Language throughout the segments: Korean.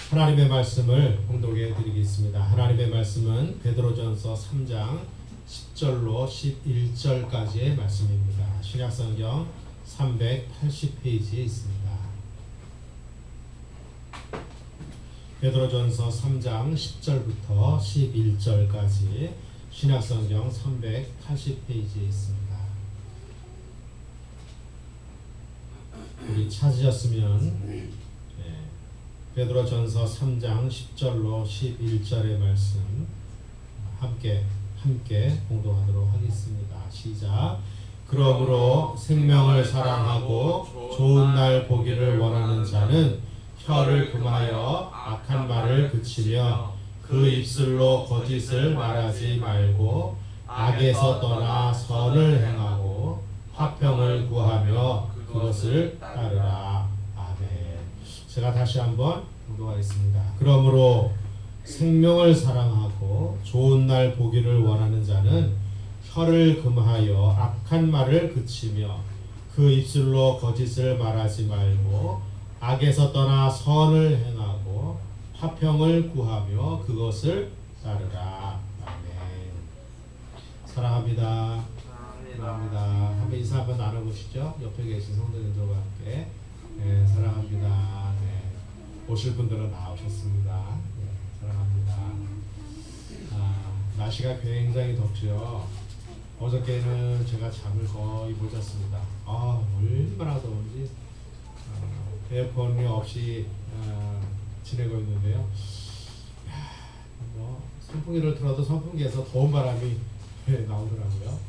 하나님의 말씀을 봉독해 드리겠습니다. 하나님의 말씀은 베드로전서 3장 10절로 11절까지의 말씀입니다. 신약성경 380페이지에 있습니다. 베드로전서 3장 10절부터 11절까지 신약성경 380페이지에 있습니다. 우리 찾으셨으면 베드로전서 3장 10절로 11절의 말씀 함께 공독하도록 하겠습니다. 시작. 그러므로 생명을 사랑하고 좋은 날 보기를 원하는 자는 혀를 금하여 악한 말을 그치며 그 입술로 거짓을 말하지 말고 악에서 떠나 선을 행하고 화평을 구하며 그것을 따르라. 아멘. 제가 다시 한번 공독하겠습니다. 그러므로 생명을 사랑하고 좋은 날 보기를 원하는 자는 혀를 금하여 악한 말을 그치며 그 입술로 거짓을 말하지 말고 악에서 떠나 선을 행하고 화평을 구하며 그것을 따르라. 아멘. 사랑합니다. 사랑합니다. 한번 인사 한번 나눠보시죠. 옆에 계신 성도님들과 함께. 네, 사랑합니다. 네. 오실 분들은 나오셨습니다. 네, 사랑합니다. 날씨가 굉장히 덥죠. 어저께는 제가 잠을 거의 못 잤습니다. 얼마나 더운지 에어컨이 없이 지내고 있는데요. 선풍기를 틀어도 선풍기에서 더운 바람이 나오더라고요.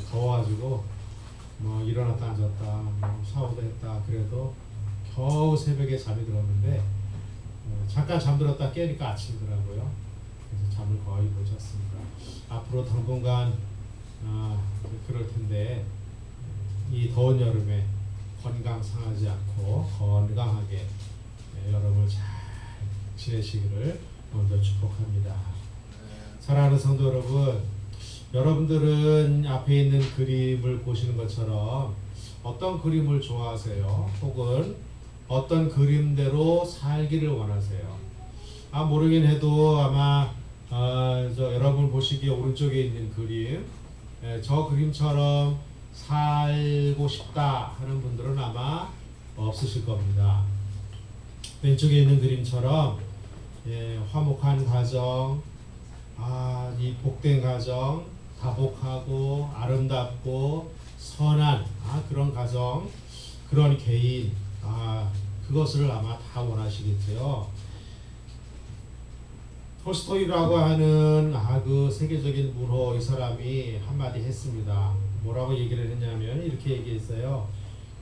더워가지고 일어났다 앉았다 샤워도 했다 그래도 겨우 새벽에 잠이 들었는데 잠깐 잠들었다 깨니까 아침이더라고요. 그래서 잠을 거의 못 잤습니다. 앞으로 당분간 그럴 텐데 이 더운 여름에 건강 상하지 않고 건강하게 여러분 잘 지내시기를 먼저 축복합니다. 사랑하는 성도 여러분, 여러분들은 앞에 있는 그림을 보시는 것처럼 어떤 그림을 좋아하세요? 혹은 어떤 그림대로 살기를 원하세요? 모르긴 해도 아마 여러분 보시기에 오른쪽에 있는 그림, 저 그림처럼 살고 싶다 하는 분들은 아마 없으실 겁니다. 왼쪽에 있는 그림처럼 화목한 가정, 이 복된 가정, 다복하고 아름답고 선한 그런 가정, 그런 개인, 그것을 아마 다 원하시겠죠. 톨스토이라고 하는 그 세계적인 문호 이 사람이 한마디 했습니다. 뭐라고 얘기를 했냐면 이렇게 얘기했어요.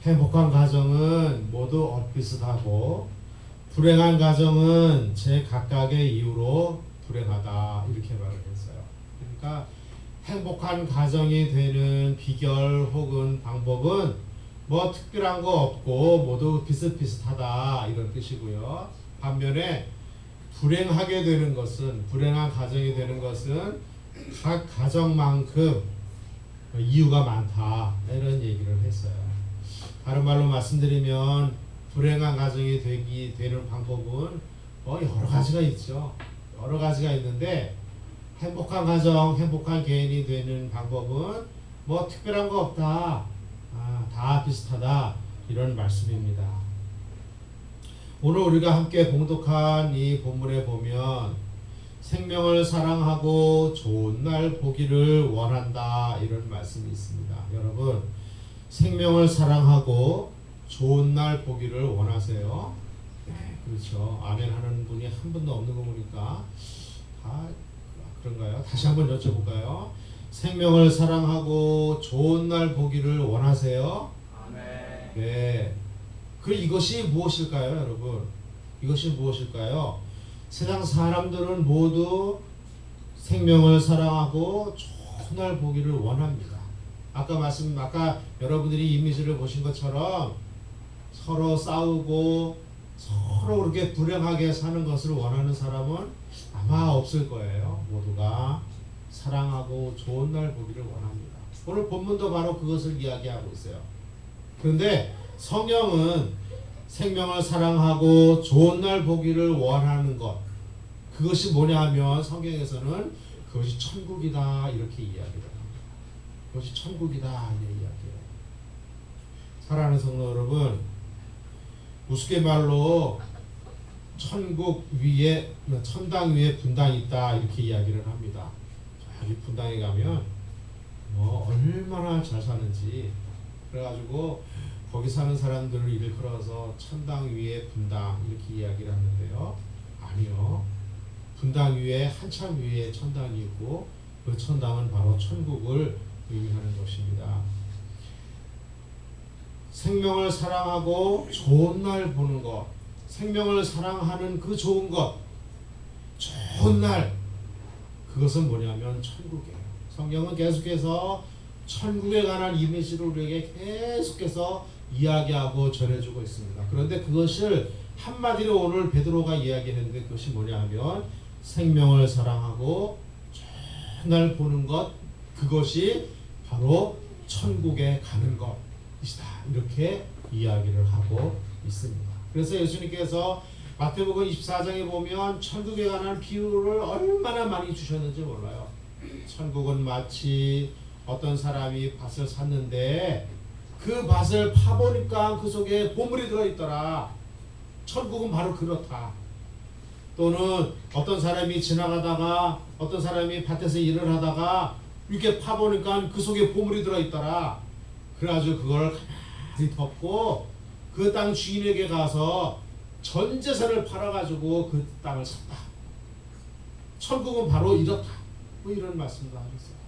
행복한 가정은 모두 비슷하고 불행한 가정은 제 각각의 이유로 불행하다, 이렇게 말을 했어요. 그러니까 행복한 가정이 되는 비결 혹은 방법은 특별한 거 없고 모두 비슷비슷하다, 이런 뜻이고요. 반면에 불행하게 되는 것은, 불행한 가정이 되는 것은 각 가정만큼 이유가 많다, 이런 얘기를 했어요. 다른 말로 말씀드리면 불행한 가정이 되는 방법은 여러 가지가 있죠. 여러 가지가 있는데 행복한 가정, 행복한 개인이 되는 방법은 특별한 거 없다, 다 비슷하다, 이런 말씀입니다. 오늘 우리가 함께 봉독한 이 본문에 보면 생명을 사랑하고 좋은 날 보기를 원한다, 이런 말씀이 있습니다. 여러분, 생명을 사랑하고 좋은 날 보기를 원하세요? 네, 그렇죠. 아멘 하는 분이 한 분도 없는 거 보니까 그런가요? 다시 한번 여쭤볼까요? 생명을 사랑하고 좋은 날 보기를 원하세요? 아멘. 네. 이것이 무엇일까요, 여러분? 이것이 무엇일까요? 세상 사람들은 모두 생명을 사랑하고 좋은 날 보기를 원합니다. 아까 여러분들이 이미지를 보신 것처럼 서로 싸우고 서로 그렇게 불행하게 사는 것을 원하는 사람은 아마 없을 거예요. 모두가 사랑하고 좋은 날 보기를 원합니다. 오늘 본문도 바로 그것을 이야기하고 있어요. 그런데 성경은 생명을 사랑하고 좋은 날 보기를 원하는 것, 그것이 뭐냐 하면 성경에서는 그것이 천국이다 이렇게 이야기를 합니다. 그것이 천국이다 이렇게 이야기해요. 사랑하는 성도 여러분, 우스갯말로 천국 위에, 천당 위에 분당이 있다 이렇게 이야기를 합니다. 저기 분당에 가면 얼마나 잘 사는지, 그래가지고 거기 사는 사람들을 일컬어서 천당 위에 분당 이렇게 이야기를 하는데요. 아니요. 분당 위에 한참 위에 천당이 있고 그 천당은 바로 천국을 의미하는 것입니다. 생명을 사랑하고 좋은 날 보는 것, 생명을 사랑하는 그 좋은 것, 좋은 날, 그것은 뭐냐면 천국이에요. 성경은 계속해서 천국에 관한 이미지를 우리에게 계속해서 이야기하고 전해주고 있습니다. 그런데 그것을 한마디로 오늘 베드로가 이야기했는데 그것이 뭐냐 하면 생명을 사랑하고 좋은 날 보는 것, 그것이 바로 천국에 가는 것이다 이렇게 이야기를 하고 있습니다. 그래서 예수님께서 마태복음 24장에 보면 천국에 관한 비유를 얼마나 많이 주셨는지 몰라요. 천국은 마치 어떤 사람이 밭을 샀는데 그 밭을 파보니까 그 속에 보물이 들어있더라. 천국은 바로 그렇다. 또는 어떤 사람이 지나가다가 어떤 사람이 밭에서 일을 하다가 이렇게 파보니까 그 속에 보물이 들어있더라. 그래가지고 그걸 가만히 덮고 그 땅 주인에게 가서 전 재산을 팔아가지고 그 땅을 샀다. 천국은 바로 이렇다. 뭐 이런 말씀도 하셨어요.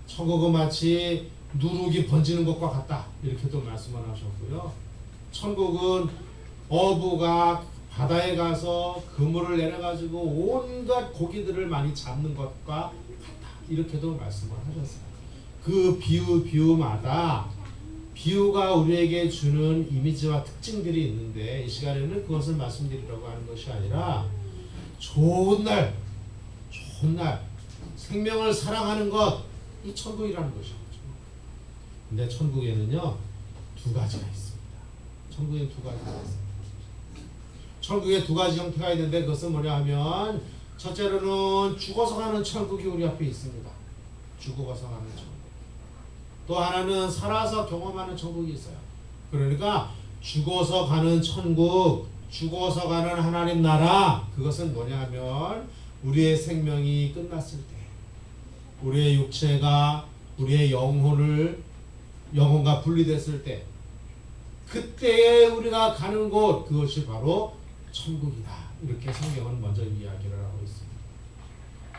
천국은 마치 누룩이 번지는 것과 같다. 이렇게도 말씀을 하셨고요. 천국은 어부가 바다에 가서 그물을 내려가지고 온갖 고기들을 많이 잡는 것과 같다. 이렇게도 말씀을 하셨어요. 그 비유마다 비유가 우리에게 주는 이미지와 특징들이 있는데 이 시간에는 그것을 말씀드리려고 하는 것이 아니라 좋은 날, 생명을 사랑하는 것, 이 천국이라는 것이죠. 근데 천국에는요 두 가지가 있습니다. 천국에 두 가지가 있습니다. 천국에 두 가지 형태가 있는데 그것은 뭐냐 하면 첫째로는 죽어서 가는 천국이 우리 앞에 있습니다. 죽어서 가는 천국. 또 하나는 살아서 경험하는 천국이 있어요. 그러니까 죽어서 가는 천국, 죽어서 가는 하나님 나라, 그것은 뭐냐 하면 우리의 생명이 끝났을 때, 우리의 육체가 우리의 영혼과 분리됐을 때, 그때에 우리가 가는 곳, 그것이 바로 천국이다. 이렇게 성경은 먼저 이야기를 하고 있습니다.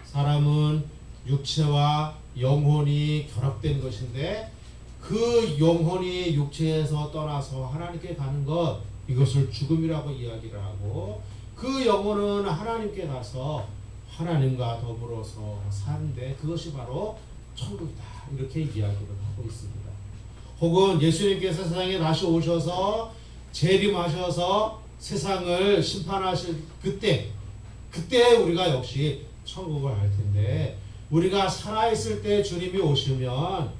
사람은 육체와 영혼이 결합된 것인데 그 영혼이 육체에서 떠나서 하나님께 가는 것, 이것을 죽음이라고 이야기를 하고 그 영혼은 하나님께 가서 하나님과 더불어서 사는데 그것이 바로 천국이다. 이렇게 이야기를 하고 있습니다. 혹은 예수님께서 세상에 다시 오셔서 재림하셔서 세상을 심판하실 그때 우리가 역시 천국을 갈 텐데, 우리가 살아있을 때 주님이 오시면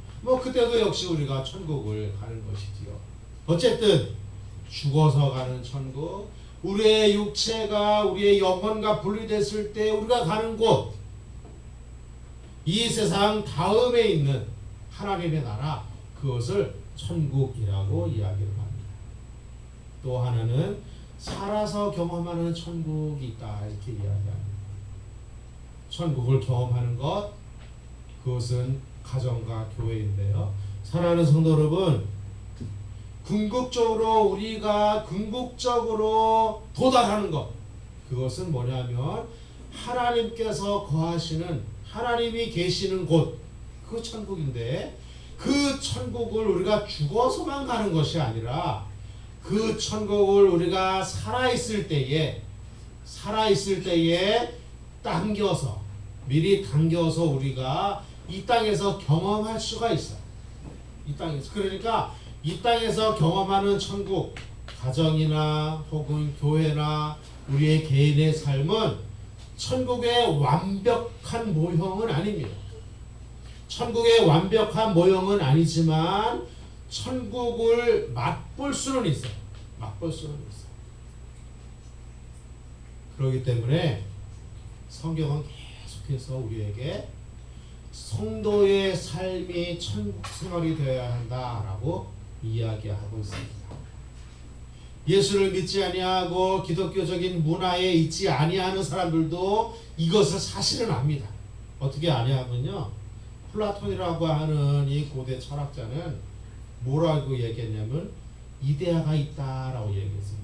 그때도 역시 우리가 천국을 가는 것이지요. 어쨌든 죽어서 가는 천국, 우리의 육체가 우리의 영혼과 분리됐을 때 우리가 가는 곳, 이 세상 다음에 있는 하나님의 나라, 그것을 천국이라고 이야기를 합니다. 또 하나는 살아서 경험하는 천국이 있다 이렇게 이야기합니다. 천국을 경험하는 것, 그것은 가정과 교회인데요. 사랑하는 성도 여러분, 우리가 궁극적으로 도달하는 것, 그것은 뭐냐면 하나님께서 거하시는, 하나님이 계시는 곳, 그 천국인데 그 천국을 우리가 죽어서만 가는 것이 아니라 그 천국을 우리가 살아있을 때에 미리 당겨서 우리가 이 땅에서 경험할 수가 있어요. 이 땅에서. 그러니까 이 땅에서 경험하는 천국, 가정이나 혹은 교회나 우리의 개인의 삶은 천국의 완벽한 모형은 아닙니다. 천국의 완벽한 모형은 아니지만 천국을 맛볼 수는 있어요. 맛볼 수는 있어요. 그렇기 때문에 성경은 계속해서 우리에게 성도의 삶이 천국 생활이 되어야 한다라고 이야기하고 있습니다. 예수를 믿지 아니하고 기독교적인 문화에 있지 아니하는 사람들도 이것을 사실은 압니다. 어떻게 아냐면요, 플라톤이라고 하는 이 고대 철학자는 뭐라고 얘기했냐면 이데아가 있다라고 얘기했어요.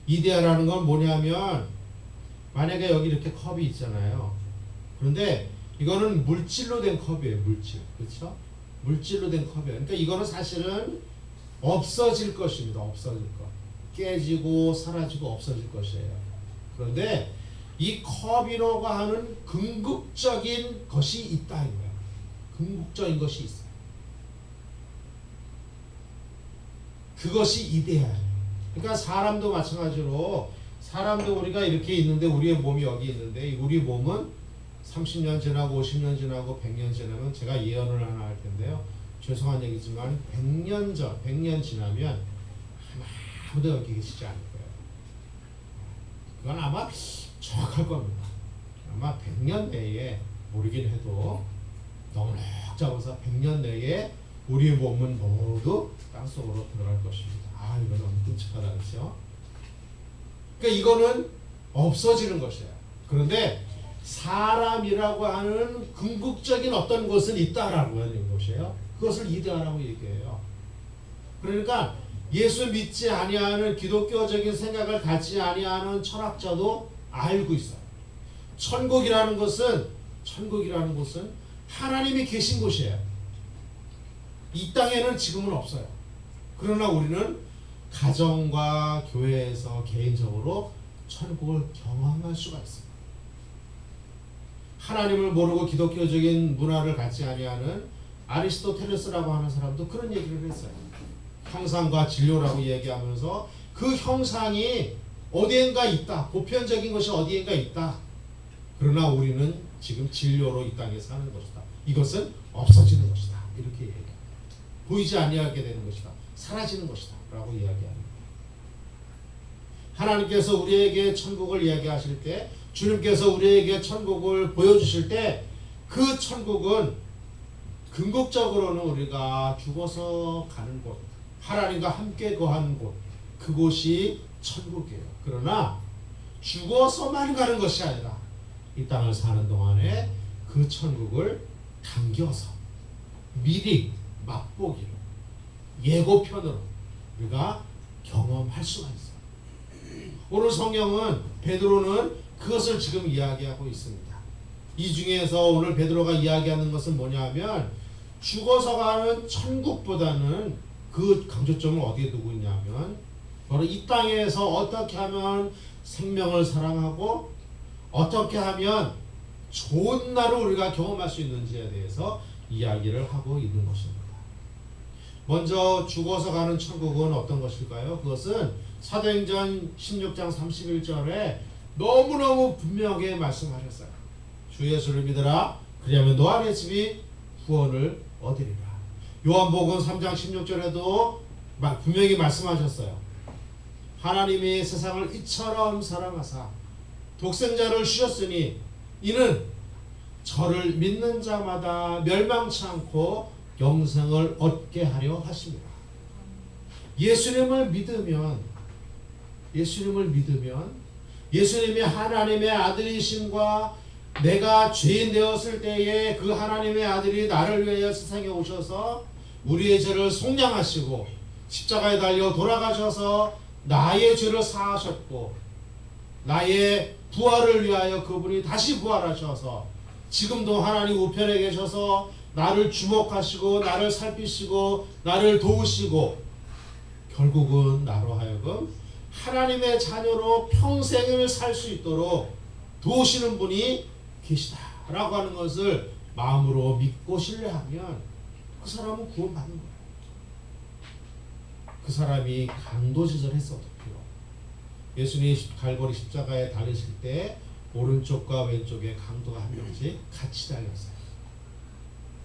이데아라는 건 뭐냐면, 만약에 여기 이렇게 컵이 있잖아요. 그런데 이거는 물질로 된 컵이에요. 물질, 그렇죠? 물질로 된 컵이에요. 그러니까 이거는 사실은 없어질 것입니다. 없어질 것. 깨지고 사라지고 없어질 것이에요. 그런데 이 컵이라고 하는 궁극적인 것이 있다 이거예요. 궁극적인 것이 있어요. 그것이 이데아예요. 그러니까 사람도 마찬가지로, 사람도 우리가 이렇게 있는데, 우리의 몸이 여기 있는데, 우리 몸은 30년 지나고 50년 지나고 100년 지나면, 제가 예언을 하나 할 텐데요, 죄송한 얘기지만 100년 지나면 아무도 여기 계시지 않을 거예요. 그건 아마 정확할 겁니다. 아마 100년 내에, 모르긴 해도 넉넉 잡아서 100년 내에 우리의 몸은 모두 땅속으로 들어갈 것입니다. 아, 이거 너무 끔찍하다, 그렇죠? 그러니까 이거는 없어지는 것이에요. 그런데 사람이라고 하는 궁극적인 어떤 것은 있다라고 하는 것이에요. 그것을 이데아라고 얘기해요. 그러니까 예수 믿지 아니하는, 기독교적인 생각을 갖지 아니하는 철학자도 알고 있어요. 천국이라는 곳은 하나님이 계신 곳이에요. 이 땅에는 지금은 없어요. 그러나 우리는 가정과 교회에서 개인적으로 천국을 경험할 수가 있습니다. 하나님을 모르고 기독교적인 문화를 갖지 아니하는 아리스토텔레스라고 하는 사람도 그런 얘기를 했어요. 형상과 진료라고 얘기하면서 그 형상이 어디엔가 있다. 보편적인 것이 어디엔가 있다. 그러나 우리는 지금 진료로 이 땅에 사는 것이다. 이것은 없어지는 것이다. 이렇게 얘기해요. 보이지 아니하게 되는 것이다. 사라지는 것이다. 라고 이야기합니다. 하나님께서 우리에게 천국을 이야기하실 때, 주님께서 우리에게 천국을 보여주실 때, 그 천국은 궁극적으로는 우리가 죽어서 가는 곳, 하나님과 함께 거하는 곳, 그곳이 천국이에요. 그러나 죽어서만 가는 것이 아니라 이 땅을 사는 동안에 그 천국을 당겨서 미리 맛보기로, 예고편으로 우리가 경험할 수가 있어요. 오늘 성경은, 베드로는 그것을 지금 이야기하고 있습니다. 이 중에서 오늘 베드로가 이야기하는 것은 뭐냐면, 죽어서 가는 천국보다는 그 강조점을 어디에 두고 있냐면, 바로 이 땅에서 어떻게 하면 생명을 사랑하고 어떻게 하면 좋은 날을 우리가 경험할 수 있는지에 대해서 이야기를 하고 있는 것입니다. 먼저 죽어서 가는 천국은 어떤 것일까요? 그것은 사도행전 16장 31절에 너무너무 분명하게 말씀하셨어요. 주 예수를 믿으라. 그리하면 너와 내 집이 구원을 얻으리라. 요한복음 3장 16절에도 분명히 말씀하셨어요. 하나님이 세상을 이처럼 사랑하사 독생자를 주셨으니 이는 저를 믿는 자마다 멸망치 않고 영생을 얻게 하려 하십니다. 예수님을 믿으면 예수님이 하나님의 아들이심과 내가 죄인 되었을 때에 그 하나님의 아들이 나를 위하여 세상에 오셔서 우리의 죄를 속량하시고 십자가에 달려 돌아가셔서 나의 죄를 사하셨고 나의 부활을 위하여 그분이 다시 부활하셔서 지금도 하나님 우편에 계셔서 나를 주목하시고 나를 살피시고 나를 도우시고 결국은 나로 하여금 하나님의 자녀로 평생을 살 수 있도록 도우시는 분이 계시다라고 하는 것을 마음으로 믿고 신뢰하면 그 사람은 구원받는 거예요. 그 사람이 강도짓을 했어도요. 예수님이 갈보리 십자가에 달리실 때 오른쪽과 왼쪽에 강도가 한 명씩 같이 달렸어요.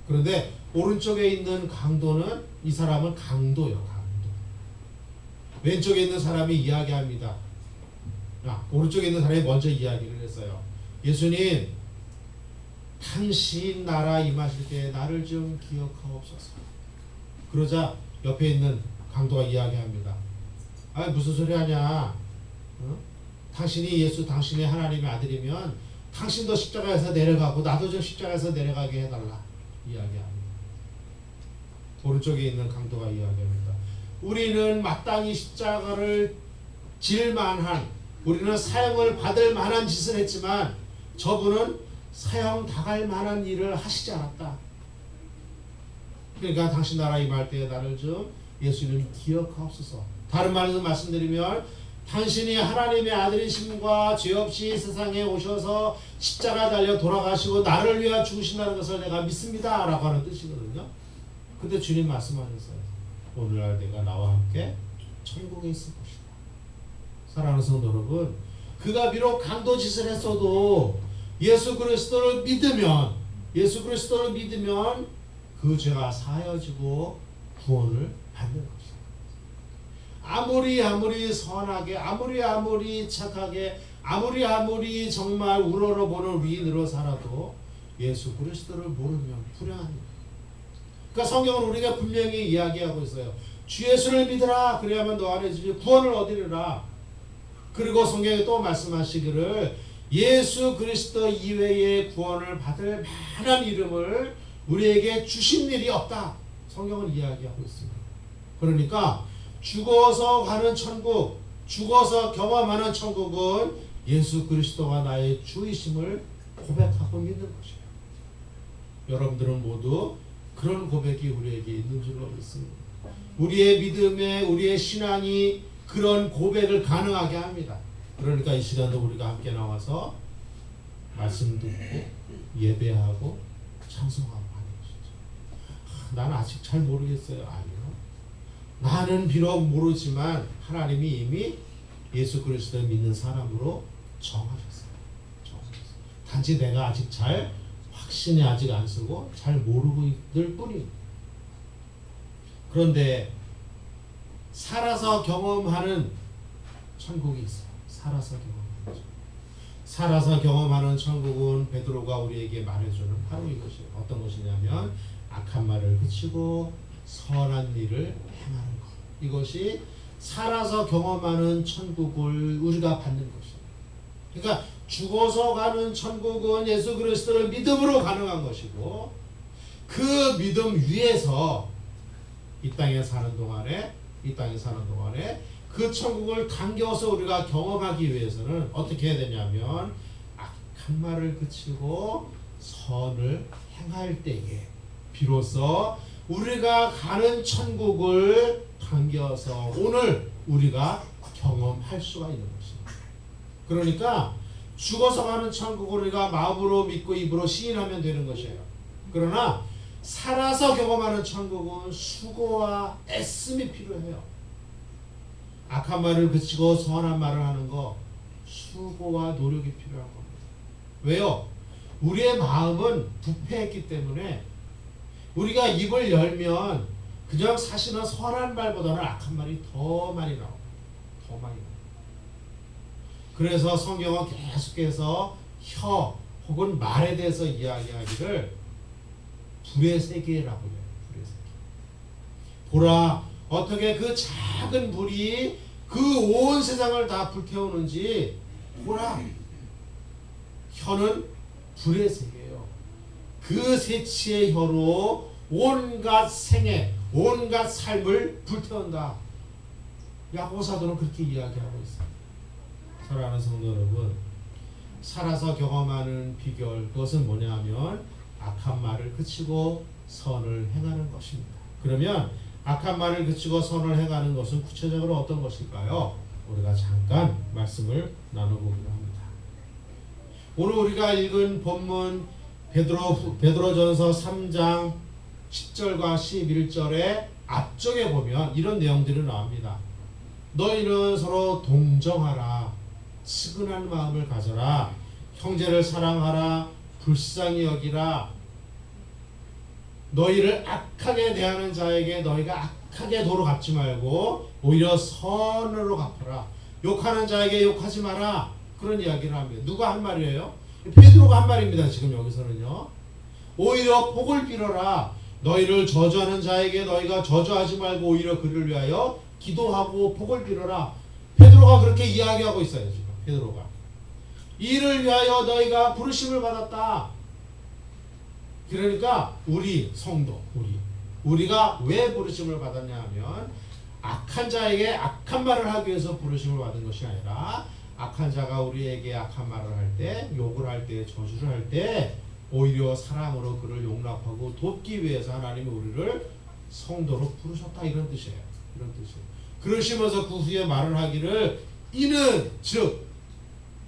그런데 오른쪽에 있는 강도는 이 사람은 강도예요. 왼쪽에 있는 사람이 이야기합니다. 오른쪽에 있는 사람이 먼저 이야기를 했어요. 예수님, 당신 나라 임하실 때 나를 좀 기억하옵소서. 그러자 옆에 있는 강도가 이야기합니다. 무슨 소리 하냐? 당신이 예수, 당신이 하나님의 아들이면 당신도 십자가에서 내려가고 나도 좀 십자가에서 내려가게 해달라. 이야기합니다. 오른쪽에 있는 강도가 이야기합니다. 우리는 마땅히 십자가를 질 만한, 우리는 사형을 받을 만한 짓을 했지만 저분은 사형 당할 만한 일을 하시지 않았다. 그러니까 당신 나라 임할 때 나를 좀 예수님 기억하옵소서. 다른 말로 말씀드리면 당신이 하나님의 아들이심과 죄 없이 세상에 오셔서 십자가 달려 돌아가시고 나를 위하여 죽으신다는 것을 내가 믿습니다 라고 하는 뜻이거든요. 근데 주님 말씀하셨어요. 오늘날 내가 나와 함께 천국에 있을 것이다. 사랑하는 성도 여러분, 그가 비록 강도 짓을 했어도 예수 그리스도를 믿으면 그 죄가 사여지고 구원을 받는 것이다. 아무리 선하게, 아무리 착하게, 아무리 정말 우러러보는 위인으로 살아도 예수 그리스도를 모르면 불행합니다. 그러니까 성경은 우리가 분명히 이야기하고 있어요. 주 예수를 믿으라. 그래야만 너 안에 구원을 얻으리라. 그리고 성경에 또 말씀하시기를 예수 그리스도 이외에 구원을 받을 만한 이름을 우리에게 주신 일이 없다. 성경은 이야기하고 있습니다. 그러니까 죽어서 가는 천국, 죽어서 경험하는 천국은 예수 그리스도가 나의 주이심을 고백하고 믿는 것이에요. 여러분들은 모두 그런 고백이 우리에게 있는 줄로 믿습니다. 우리의 믿음에, 우리의 신앙이 그런 고백을 가능하게 합니다. 그러니까 이 시간도 우리가 함께 나와서 말씀 듣고 예배하고 찬송하고 하는 것이죠. 나는 아직 잘 모르겠어요. 아니요. 나는 비록 모르지만 하나님이 이미 예수 그리스도를 믿는 사람으로 정하셨어요. 단지 내가 아직 잘 확신이 아직 안 쓰고 잘 모르고 있을 뿐입니다. 그런데 살아서 경험하는 천국이 있어요. 살아서 경험하는 천국은 베드로가 우리에게 말해주는 바로 이것이에요. 어떤 것이냐면 악한 말을 그치고 선한 일을 행하는 것. 이것이 살아서 경험하는 천국을 우리가 받는 것이에요. 그러니까 죽어서 가는 천국은 예수 그리스도를 믿음으로 가능한 것이고, 그 믿음 위에서 이 땅에 사는 동안에 그 천국을 당겨서 우리가 경험하기 위해서는 어떻게 해야 되냐면 악한 말을 그치고 선을 행할 때에 비로소 우리가 가는 천국을 당겨서 오늘 우리가 경험할 수가 있는 것입니다. 그러니까 죽어서 가는 천국을 우리가 마음으로 믿고 입으로 시인하면 되는 것이에요. 그러나 살아서 경험하는 천국은 수고와 애씀이 필요해요. 악한 말을 그치고 선한 말을 하는 거, 수고와 노력이 필요한 겁니다. 왜요? 우리의 마음은 부패했기 때문에 우리가 입을 열면 그냥 사실은 선한 말보다는 악한 말이 더 많이 나옵니다. 그래서 성경은 계속해서 혀 혹은 말에 대해서 이야기하기를 불의 세계라고 해요. 불의 세계. 보라, 어떻게 그 작은 불이 그 온 세상을 다 불태우는지 보라. 혀는 불의 세계예요. 그 세치의 혀로 온갖 생애, 온갖 삶을 불태운다. 야고보 사도는 그렇게 이야기하고 있습니다. 사랑하는 성도 여러분, 살아서 경험하는 비결, 그것은 뭐냐면 악한 말을 그치고 선을 행하는 것입니다. 그러면 악한 말을 그치고 선을 행하는 것은 구체적으로 어떤 것일까요? 우리가 잠깐 말씀을 나눠보기로 합니다. 오늘 우리가 읽은 본문 베드로전서 3장 10절과 11절의 앞쪽에 보면 이런 내용들이 나옵니다. 너희는 서로 동정하라. 측은한 마음을 가져라. 형제를 사랑하라. 불쌍히 여기라. 너희를 악하게 대하는 자에게 너희가 악하게 도로 갚지 말고 오히려 선으로 갚아라. 욕하는 자에게 욕하지 마라. 그런 이야기를 합니다. 누가 한 말이에요? 베드로가 한 말입니다. 지금 여기서는요. 오히려 복을 빌어라. 너희를 저주하는 자에게 너희가 저주하지 말고 오히려 그를 위하여 기도하고 복을 빌어라. 베드로가 그렇게 이야기하고 있어요. 지금 베드로가 이를 위하여 너희가 부르심을 받았다. 그러니까 우리 성도 우리가 왜 부르심을 받았냐 하면 악한 자에게 악한 말을 하기 위해서 부르심을 받은 것이 아니라 악한 자가 우리에게 악한 말을 할 때, 욕을 할 때, 저주를 할 때 오히려 사랑으로 그를 용납하고 돕기 위해서 하나님이 우리를 성도로 부르셨다. 이런 뜻이에요. 이런 뜻이에요. 그러시면서 그 후에 말을 하기를 이는 즉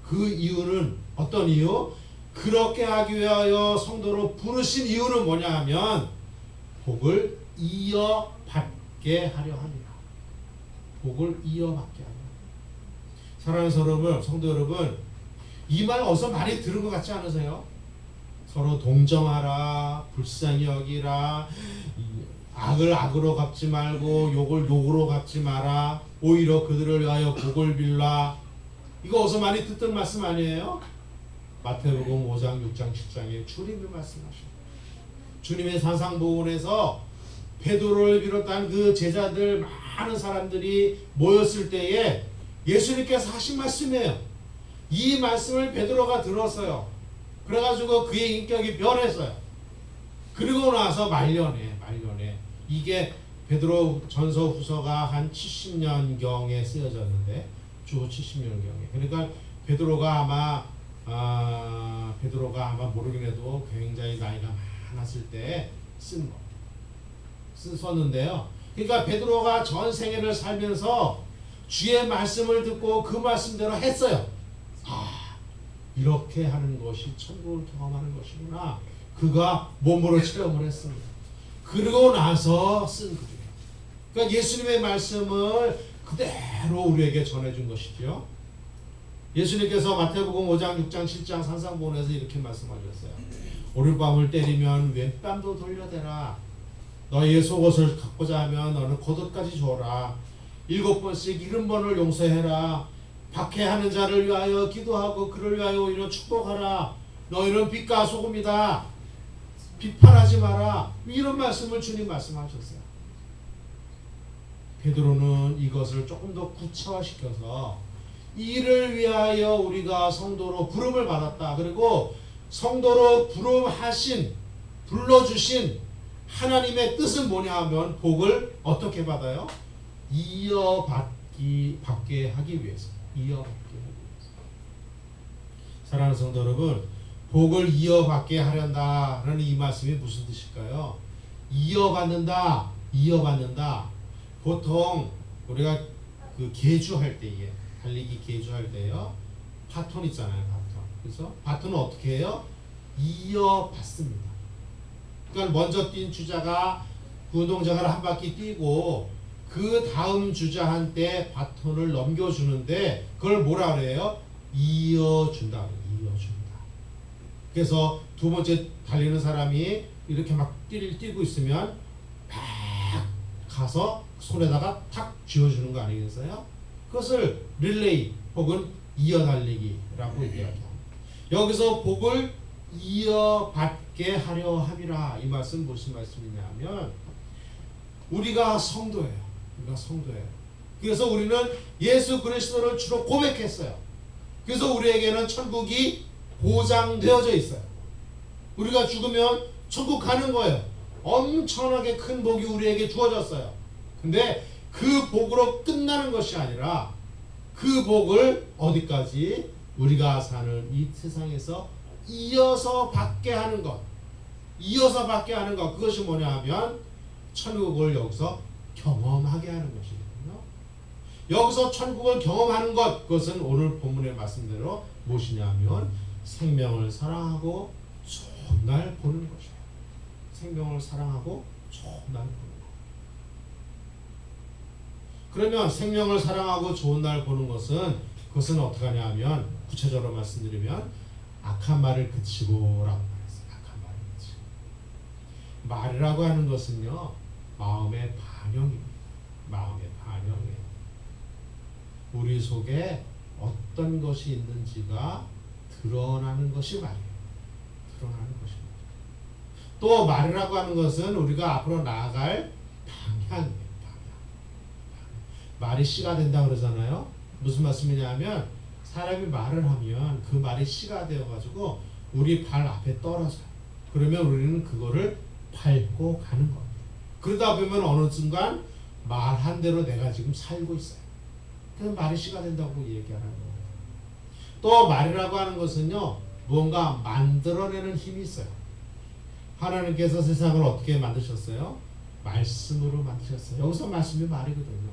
그 이유는 어떤 이유? 그렇게 하기 위하여 성도로 부르신 이유는 뭐냐 하면 복을 이어받게 하려 합니다. 복을 이어받게 하려. 사랑하는 성도 여러분, 이 말 어디서 많이 들은 것 같지 않으세요? 서로 동정하라, 불쌍히 여기라, 악을 악으로 갚지 말고 욕을 욕으로 갚지 마라, 오히려 그들을 위하여 복을 빌라. 이거 어디서 많이 듣던 말씀 아니에요? 마태복음 5장, 6장, 7장에 주님이 말씀하십니다. 주님의 산상보훈에서 베드로를 비롯한 그 제자들 많은 사람들이 모였을 때에 예수님께서 하신 말씀이에요. 이 말씀을 베드로가 들었어요. 그래가지고 그의 인격이 변했어요. 그리고 나서 말년에 이게 베드로 전서 후서가 한 70년경에 쓰여졌는데 주 70년경에 그러니까 베드로가 아마 모르긴 해도 굉장히 나이가 많았을 때 썼는데요. 그러니까 베드로가 전 생애를 살면서 주의 말씀을 듣고 그 말씀대로 했어요. 이렇게 하는 것이 천국을 경험하는 것이구나. 그가 몸으로 체험을 했습니다. 그러고 나서 쓴 글이에요. 그러니까 예수님의 말씀을 그대로 우리에게 전해준 것이죠. 예수님께서 마태복음 5장, 6장, 7장 산상보훈에서 이렇게 말씀하셨어요. 오른밤을 때리면 왼밤도 돌려대라. 너희의 속옷을 갖고자 하면 너는 겉옷까지 줘라. 7번씩 70번을 용서해라. 박해하는 자를 위하여 기도하고 그를 위하여 오히려 축복하라. 너희는 빛과 소금이다. 비판하지 마라. 이런 말씀을 주님 말씀하셨어요. 베드로는 이것을 조금 더 구체화시켜서 이를 위하여 우리가 성도로 부름을 받았다. 그리고 성도로 불러주신 하나님의 뜻은 뭐냐 하면 복을 어떻게 받아요? 받게 하기 위해서. 사랑하는 성도 여러분, 복을 이어받게 하련다라는 이 말씀이 무슨 뜻일까요? 이어받는다. 보통 우리가 그 계주할 때에 달리기 계주할 때요, 바톤 있잖아요. 그래서 바톤은 어떻게 해요? 이어받습니다. 그러니까 먼저 뛴 주자가 그 운동장을 한 바퀴 뛰고 그 다음 주자한테 바톤을 넘겨주는데 그걸 뭐라 그래요? 이어준다. 그래서 두 번째 달리는 사람이 이렇게 막 뛰고 있으면 막 가서 손에다가 탁 쥐어주는 거 아니겠어요? 그것을 릴레이 혹은 이어달리기라고 얘기합니다. 여기서 복을 이어받게 하려 함이라. 이 말씀 무슨 말씀이냐면 우리가 성도예요. 그래서 우리는 예수 그리스도를 주로 고백했어요. 그래서 우리에게는 천국이 보장되어져 있어요. 우리가 죽으면 천국 가는 거예요. 엄청나게 큰 복이 우리에게 주어졌어요. 근데 그 복으로 끝나는 것이 아니라 그 복을 어디까지? 우리가 사는 이 세상에서 이어서 받게 하는 것. 그것이 뭐냐 하면 천국을 여기서 경험하게 하는 것이거든요. 여기서 천국을 경험하는 것, 그것은 오늘 본문의 말씀대로 무엇이냐면 생명을 사랑하고 좋은 날 보는 것이에요. 생명을 사랑하고 좋은 날 보는 것. 그러면 생명을 사랑하고 좋은 날 보는 것은 그것은 어떻게 하냐면 구체적으로 말씀드리면 악한 말을 그치고라고 말했어요. 악한 말을 그치고. 말이라고 하는 것은요 마음의 반영입니다. 마음의 반영이에요. 우리 속에 어떤 것이 있는지가 드러나는 것이 말이에요. 드러나는 것이 말이에요. 또 말이라고 하는 것은 우리가 앞으로 나아갈 방향이에요. 말이 씨가 된다 그러잖아요. 무슨 말씀이냐면 사람이 말을 하면 그 말이 씨가 되어가지고 우리 발 앞에 떨어져요. 그러면 우리는 그거를 밟고 가는 겁니다. 그러다 보면 어느 순간 말한 대로 내가 지금 살고 있어요. 그래서 말이 씨가 된다고 얘기하는 거예요. 또 말이라고 하는 것은요, 무언가 만들어내는 힘이 있어요. 하나님께서 세상을 어떻게 만드셨어요? 말씀으로 만드셨어요. 여기서 말씀이 말이거든요.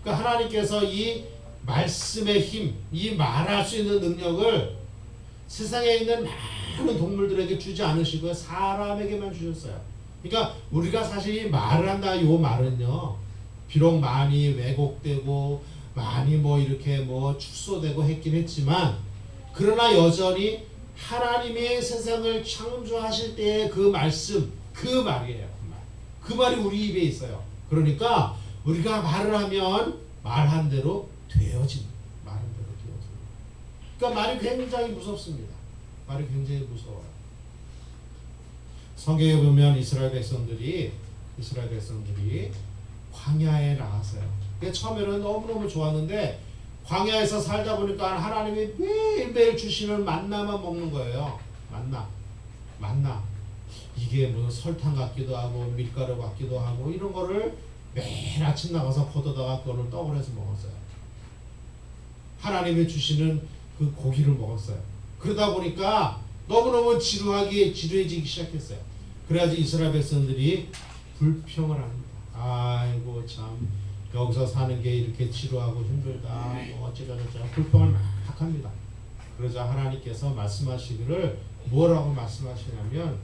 그러니까 하나님께서 이 말씀의 힘, 이 말할 수 있는 능력을 세상에 있는 많은 동물들에게 주지 않으시고요, 사람에게만 주셨어요. 그러니까 우리가 사실 이 말을 한다, 이 말은요, 비록 많이 왜곡되고 많이 뭐 이렇게 뭐 축소되고 했긴 했지만, 그러나 여전히 하나님이 세상을 창조하실 때의 그 말씀, 그 말이에요. 그 말이 우리 입에 있어요. 그러니까 우리가 말을 하면 말한 대로 되어집니다. 말한 대로 되어집니다. 그러니까 말이 굉장히 무섭습니다. 말이 굉장히 무서워요. 성경에 보면 이스라엘 백성들이 광야에 나갔어요. 처음에는 너무너무 좋았는데 광야에서 살다 보니까 하나님이 매일매일 주시는 만나만 먹는 거예요. 만나. 이게 무슨 설탕 같기도 하고 밀가루 같기도 하고 이런 거를 매일 아침 나가서 포도다가 그거를 떡을 해서 먹었어요. 하나님이 주시는 그 고기를 먹었어요. 그러다 보니까 너무너무 지루해지기 시작했어요. 그래야지 이스라엘 백성들이 불평을 합니다. 아이고 참 여기서 사는 게 이렇게 지루하고 힘들다. 뭐 어쩌고저쩌고 불평을 막 합니다. 그러자 하나님께서 말씀하시기를 뭐라고 말씀하시냐면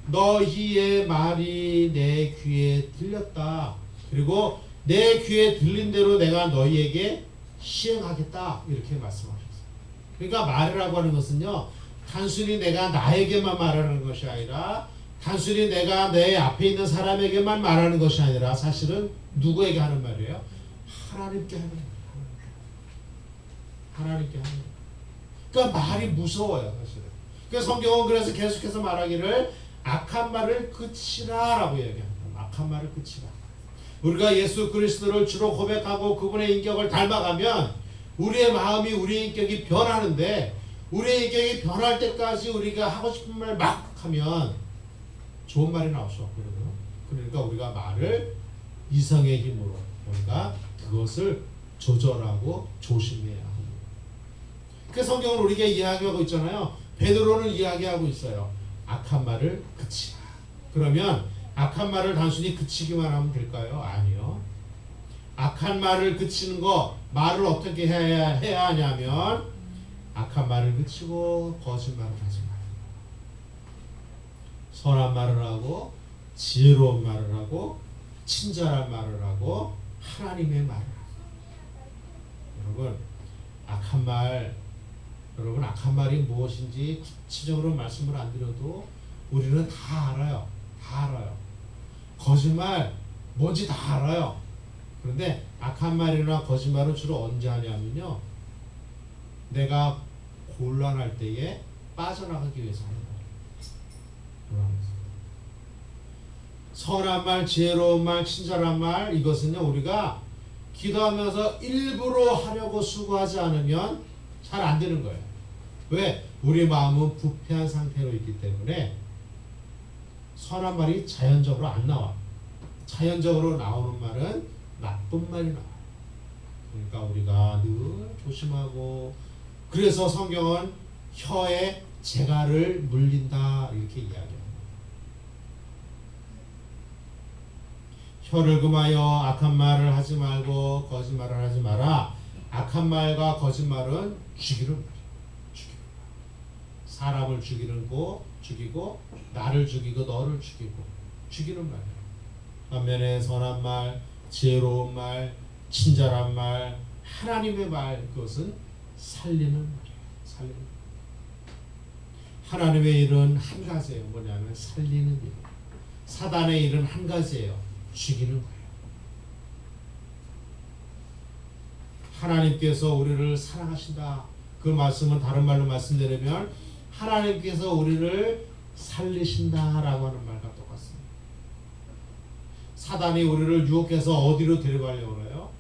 너희의 말이 내 귀에 들렸다. 그리고 내 귀에 들린 대로 내가 너희에게 시행하겠다. 이렇게 말씀하셨어요. 그러니까 말이라고 하는 것은요, 단순히 내가 나에게만 말하는 것이 아니라 단순히 내가 내 앞에 있는 사람에게만 말하는 것이 아니라 사실은 누구에게 하는 말이에요? 하나님께 하는 말이에요. 하나님께 하는 말이에요. 그러니까 말이 무서워요, 사실은. 그래서 성경은 그래서 계속해서 말하기를 악한 말을 그치라라고 얘기합니다. 악한 말을 그치라. 우리가 예수 그리스도를 주로 고백하고 그분의 인격을 닮아가면 우리의 마음이, 우리의 인격이 변하는데, 우리의 인격이 변할 때까지 우리가 하고 싶은 말 막 하면 좋은 말이 나올 수 없거든요. 그러니까 우리가 말을 이성의 힘으로 우리가 그것을 조절하고 조심해야 합니다. 그 성경은 우리에게 이야기하고 있잖아요. 베드로는 이야기하고 있어요. 악한 말을 그치라. 그러면 악한 말을 단순히 그치기만 하면 될까요? 아니요. 악한 말을 그치는 거, 말을 어떻게 해야 하냐면 악한 말을 그치고 거짓말을 하지 말아요. 선한 말을 하고 지혜로운 말을 하고 친절한 말을 하고 하나님의 말을 하고. 여러분 악한 말이 무엇인지 구체적으로 말씀을 안 드려도 우리는 다 알아요. 거짓말 뭔지 다 알아요. 그런데 악한 말이나 거짓말은 주로 언제 하냐면요, 내가 곤란할 때에 빠져나가기 위해서 하는 거예요. 선한 말, 지혜로운 말, 친절한 말, 이것은요 우리가 기도하면서 일부러 하려고 수고하지 않으면 잘 안 되는 거예요. 왜? 우리 마음은 부패한 상태로 있기 때문에 선한 말이 자연적으로 안 나와. 자연적으로 나오는 말은 나쁜 말이 나와요. 그러니까 우리가 늘 조심하고, 그래서 성경은 혀에 재갈을 물린다 이렇게 이야기합니다. 혀를 금하여 악한 말을 하지 말고 거짓말을 하지 마라. 악한 말과 거짓말은 죽이는 말이에요. 사람을 죽이고 나를 죽이고 너를 죽이는 말이에요. 반면에 선한 말, 지혜로운 말, 친절한 말, 하나님의 말, 그것은 살리는 말이에요. 살리는 말. 하나님의 일은 한 가지예요. 뭐냐면 살리는 일. 사단의 일은 한 가지예요. 죽이는 거예요. 하나님께서 우리를 사랑하신다. 그 말씀은 다른 말로 말씀드리면 하나님께서 우리를 살리신다라고 하는 말과 똑같습니다. 사단이 우리를 유혹해서 어디로 데려가려고 해요?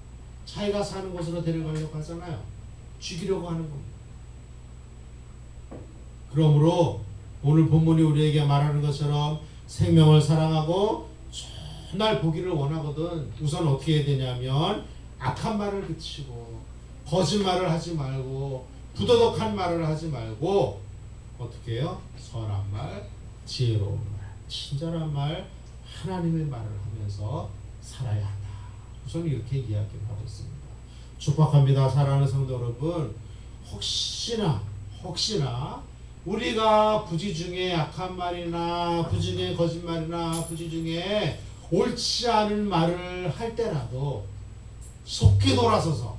자기가 사는 곳으로 데려가려고 하잖아요. 죽이려고 하는 겁니다. 그러므로 오늘 본문이 우리에게 말하는 것처럼 생명을 사랑하고 좋은 날 보기를 원하거든 우선 어떻게 해야 되냐면 악한 말을 그치고 거짓말을 하지 말고 부도덕한 말을 하지 말고 어떻게 해요? 선한 말, 지혜로운 말, 친절한 말, 하나님의 말을 하면서 살아야 한다. 우선 이렇게 이야기를 하고 있습니다. 축복합니다. 사랑하는 성도 여러분, 혹시나 우리가 부지 중에 악한 말이나 부지 중에 거짓말이나 부지 중에 옳지 않은 말을 할 때라도 속히 돌아서서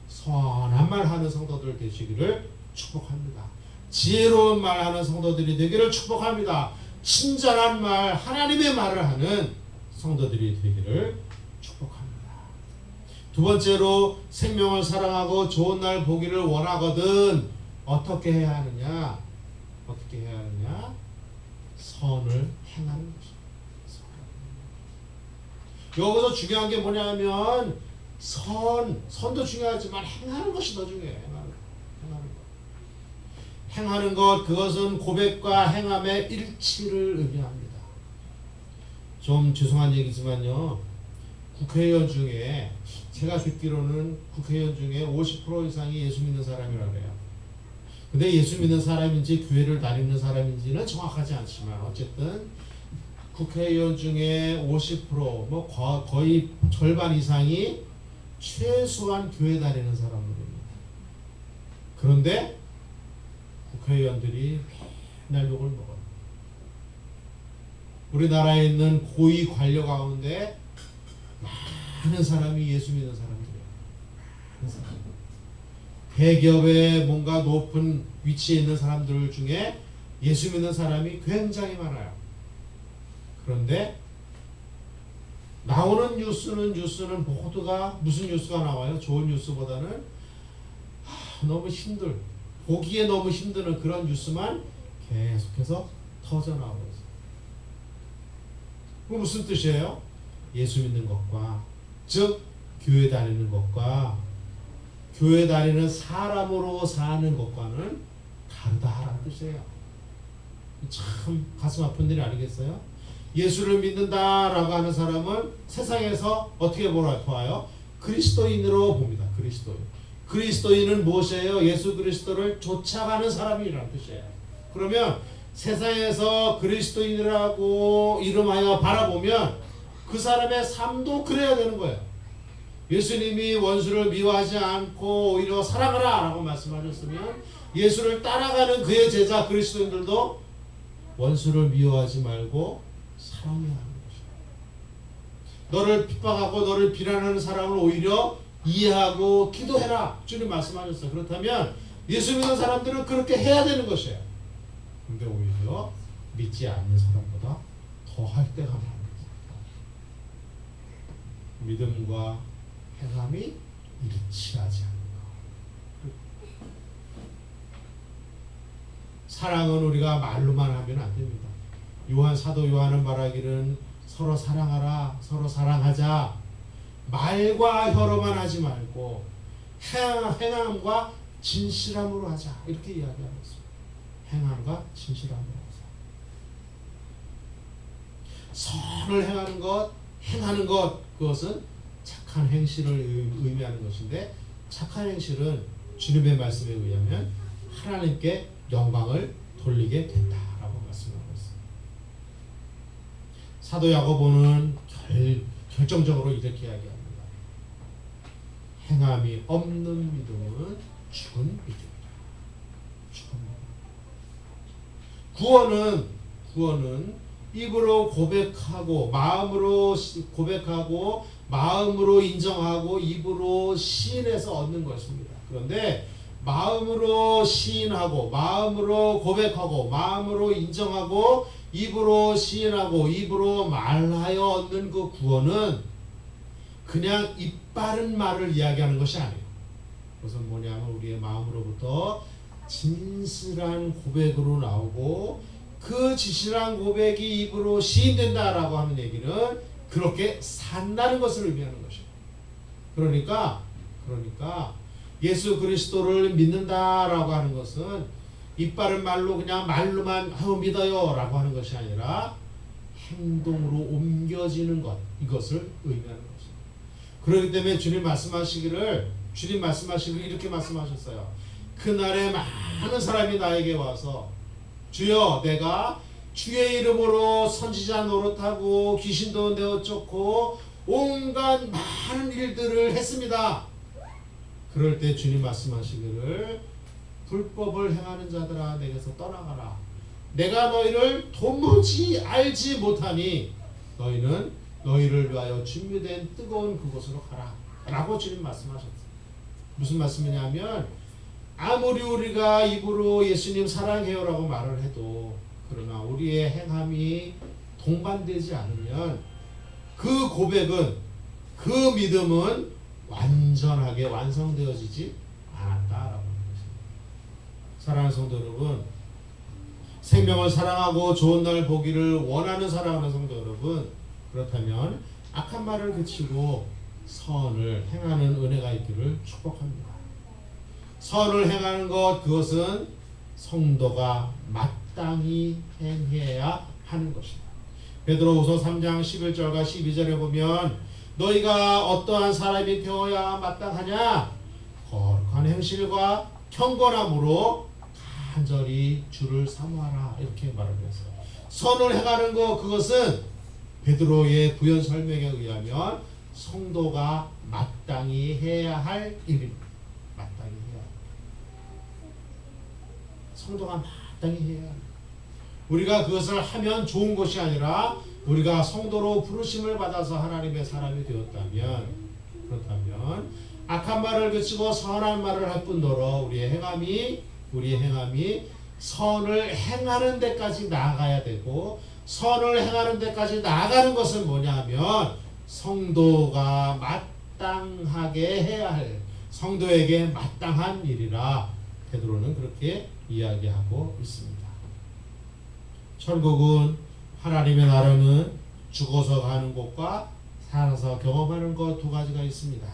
선한 말 하는 성도들 되시기를 축복합니다. 지혜로운 말 하는 성도들이 되기를 축복합니다. 친절한 말, 하나님의 말을 하는 성도들이 되기를 축복합니다. 두 번째로 생명을 사랑하고 좋은 날 보기를 원하거든 어떻게 해야 하느냐? 선을 행하는 것입니다. 여기서 중요한 게 뭐냐면 선도 중요하지만 행하는 것이 더 중요해요. 행하는 것, 그것은 고백과 행함의 일치를 의미합니다. 좀 죄송한 얘기지만요, 국회의원 중에 제가 듣기로는 국회의원 중에 50% 이상이 예수 믿는 사람이라고 해요. 근데 예수 믿는 사람인지 교회를 다니는 사람인지는 정확하지 않지만 어쨌든 국회의원 중에 50% 거의 절반 이상이 최소한 교회 다니는 사람들입니다. 그런데 국회의원들이 맨날 욕을 먹어요. 우리나라에 있는 고위 관료 가운데 많은 사람이 예수 믿는 사람들이에요. 많은 사람. 대기업에 뭔가 높은 위치에 있는 사람들 중에 예수 믿는 사람이 굉장히 많아요. 그런데 나오는 뉴스는 모두가 무슨 뉴스가 나와요? 좋은 뉴스보다는 너무 보기에 너무 힘드는 그런 뉴스만 계속해서 터져나오고 있어요. 그 무슨 뜻이에요? 예수 믿는 것과, 즉 교회 다니는 것과 교회 다니는 사람으로 사는 것과는 다르다라는 뜻이에요. 참 가슴 아픈 일이 아니겠어요? 예수를 믿는다라고 하는 사람은 세상에서 어떻게 보아요? 그리스도인으로 봅니다. 그리스도인은 무엇이에요? 예수 그리스도를 쫓아가는 사람이라는 뜻이에요. 그러면 세상에서 그리스도인이라고 이름하여 바라보면 그 사람의 삶도 그래야 되는 거예요. 예수님이 원수를 미워하지 않고 오히려 사랑하라 라고 말씀하셨으면 예수를 따라가는 그의 제자 그리스도인들도 원수를 미워하지 말고 사랑해야 하는 것이다. 너를 핍박하고 너를 비난하는 사람을 오히려 이해하고 기도해라. 주님 말씀하셨어요. 그렇다면 예수 믿는 사람들은 그렇게 해야 되는 것이에요. 근데 오히려 믿지 않는 사람보다 더 할 때가 많습니다. 믿음과 행함이 일치하지 않는 것. 사랑은 우리가 말로만 하면 안 됩니다. 사도 요한은 말하기는 서로 사랑하라, 서로 사랑하자. 말과 혀로만 하지 말고 행함과 진실함으로 하자. 이렇게 이야기하고 있습니다. 행함과 진실함으로 하자. 선을 행하는 것, 행하는 것, 그것은 착한 행실을 의미하는 것인데 착한 행실은 주님의 말씀에 의하면 하나님께 영광을 돌리게 된다라고 말씀하고 있습니다. 사도 야고보는 결정적으로 이렇게 이야기합니다. 행함이 없는 믿음은 죽은 믿음이다. 구원은 입으로 고백하고 마음으로 인정하고 입으로 시인해서 얻는 것입니다. 그런데 마음으로 시인하고 마음으로 고백하고 마음으로 인정하고 입으로 시인하고 입으로 말하여 얻는 그 구원은 그냥 입 바른 말을 이야기하는 것이 아니에요. 그것은 뭐냐면 우리의 마음으로부터 진실한 고백으로 나오고 그 진실한 고백이 입으로 시인된다라고 하는 얘기는 그렇게 산다는 것을 의미하는 것이에요. 그러니까 예수 그리스도를 믿는다라고 하는 것은 입 바른 말로 그냥 말로만 믿어요 라고 하는 것이 아니라 행동으로 옮겨지는 것, 이것을 의미하는 것입니다. 그렇기 때문에 주님 말씀하시기를 이렇게 말씀하셨어요. 그날에 많은 사람이 나에게 와서 주여, 내가 주의 이름으로 선지자 노릇하고 귀신도 내어쫓고 온갖 많은 일들을 했습니다. 그럴 때 주님 말씀하시기를 불법을 행하는 자들아 내게서 떠나가라. 내가 너희를 도무지 알지 못하니 너희는 너희를 위하여 준비된 뜨거운 그곳으로 가라 라고 주님 말씀하셨어요. 무슨 말씀이냐면 아무리 우리가 입으로 예수님 사랑해요 라고 말을 해도 그러나 우리의 행함이 동반되지 않으면 그 고백은, 그 믿음은 완전하게 완성되어지지 않았다라고 하는 것입니다. 사랑하는 성도 여러분, 생명을 사랑하고 좋은 날 보기를 원하는 사랑하는 성도 여러분, 그렇다면 악한 말을 그치고 선을 행하는 은혜가 있기를 축복합니다. 선을 행하는 것, 그것은 성도가 마땅히 행해야 하는 것입니다. 베드로후서 3장 11절과 12절에 보면 너희가 어떠한 사람이 되어야 마땅하냐? 거룩한 행실과 경건함으로 간절히 주를 사모하라 이렇게 말을 했어요. 선을 행하는 것, 그것은 베드로의 부연 설명에 의하면 성도가 마땅히 해야 할 일입니다. 마땅히 해야 할 성도가 마땅히 해야 할 우리가 그것을 하면 좋은 것이 아니라 우리가 성도로 부르심을 받아서 하나님의 사람이 되었다면, 그렇다면 악한 말을 그치고 선한 말을 할 뿐더러 우리의 행함이 선을 행하는 데까지 나아가야 되고, 선을 행하는 데까지 나아가는 것은 뭐냐면 성도가 마땅하게 해야 할, 성도에게 마땅한 일이라 베드로는 그렇게 이야기하고 있습니다. 천국은, 하나님의 나라는 죽어서 가는 곳과 살아서 경험하는 것 두 가지가 있습니다.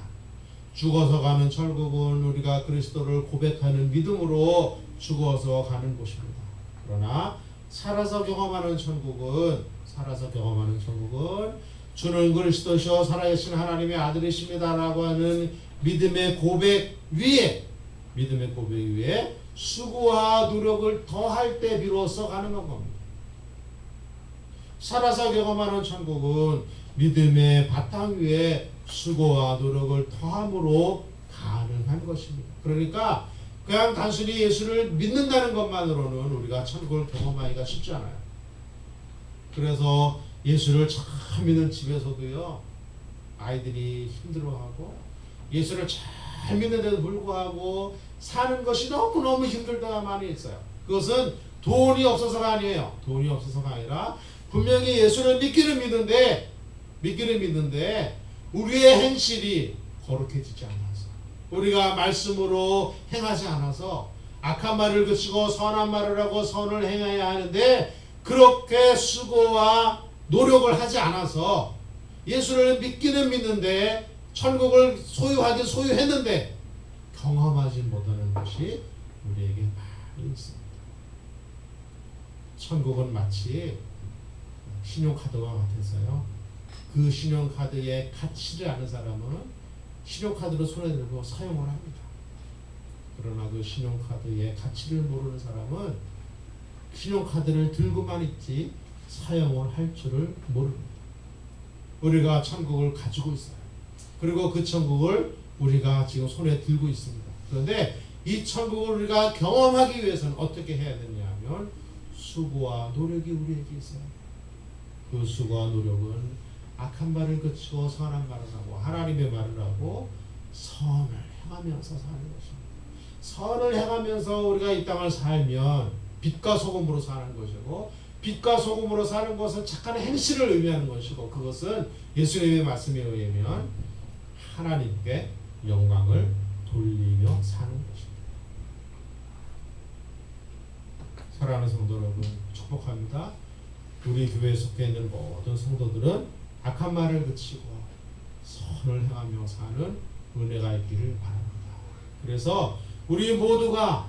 죽어서 가는 천국은 우리가 그리스도를 고백하는 믿음으로 죽어서 가는 곳입니다. 그러나 살아서 경험하는 천국은 주는 그리스도시요 살아계신 하나님의 아들이십니다라고 하는 믿음의 고백 위에 수고와 노력을 더할 때 비로소 가능한 겁니다. 살아서 경험하는 천국은 믿음의 바탕 위에 수고와 노력을 더함으로 가능한 것입니다. 그러니까 그냥 단순히 예수를 믿는다는 것만으로는 우리가 천국을 경험하기가 쉽지 않아요. 그래서 예수를 참 믿는 집에서도요, 아이들이 힘들어하고 예수를 잘 믿는데도 불구하고 사는 것이 너무너무 힘들 때가 많이 있어요. 그것은 돈이 없어서가 아니에요. 돈이 없어서가 아니라 분명히 예수를 믿기는 믿는데 우리의 행실이 거룩해지지 않아서, 우리가 말씀으로 행하지 않아서, 악한 말을 그치고 선한 말을 하고 선을 행해야 하는데 그렇게 수고와 노력을 하지 않아서 예수를 믿기는 믿는데 천국을 소유하긴 소유했는데 경험하지 못하는 것이 우리에게 많이 있습니다. 천국은 마치 신용카드와 같아서요, 그 신용카드의 가치를 아는 사람은 신용카드를 손에 들고 사용을 합니다. 그러나 그 신용카드의 가치를 모르는 사람은 신용카드를 들고만 있지 사용을 할 줄을 모릅니다. 우리가 천국을 가지고 있어요. 그리고 그 천국을 우리가 지금 손에 들고 있습니다. 그런데 이 천국을 우리가 경험하기 위해서는 어떻게 해야 되냐 하면 수고와 노력이 우리에게 있어요. 그 수고와 노력은 악한 말을 그치고 선한 말을 하고 하나님의 말을 하고 선을 행하면서 사는 것입니다. 선을 행하면서 우리가 이 땅을 살면 빛과 소금으로 사는 것이고, 빛과 소금으로 사는 것은 착한 행실을 의미하는 것이고, 그것은 예수님의 말씀에 의하면 하나님께 영광을 돌리며 사는 것입니다. 사랑하는 성도 여러분, 축복합니다. 우리 교회에 속해 있는 모든 성도들은 악한 말을 그치고 선을 행하며 사는 은혜가 있기를 바랍니다. 그래서 우리 모두가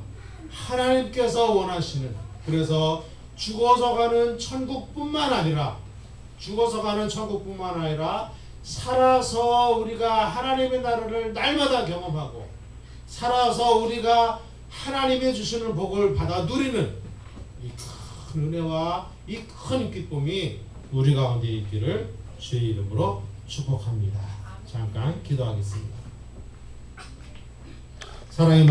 하나님께서 원하시는, 그래서 죽어서 가는 천국뿐만 아니라 살아서 우리가 하나님의 나라를 날마다 경험하고 살아서 우리가 하나님의 주시는 복을 받아 누리는 이 큰 은혜와 이 큰 기쁨이 우리 가운데 있기를 주의 이름으로 축복합니다. 잠깐 기도하겠습니다. 사랑의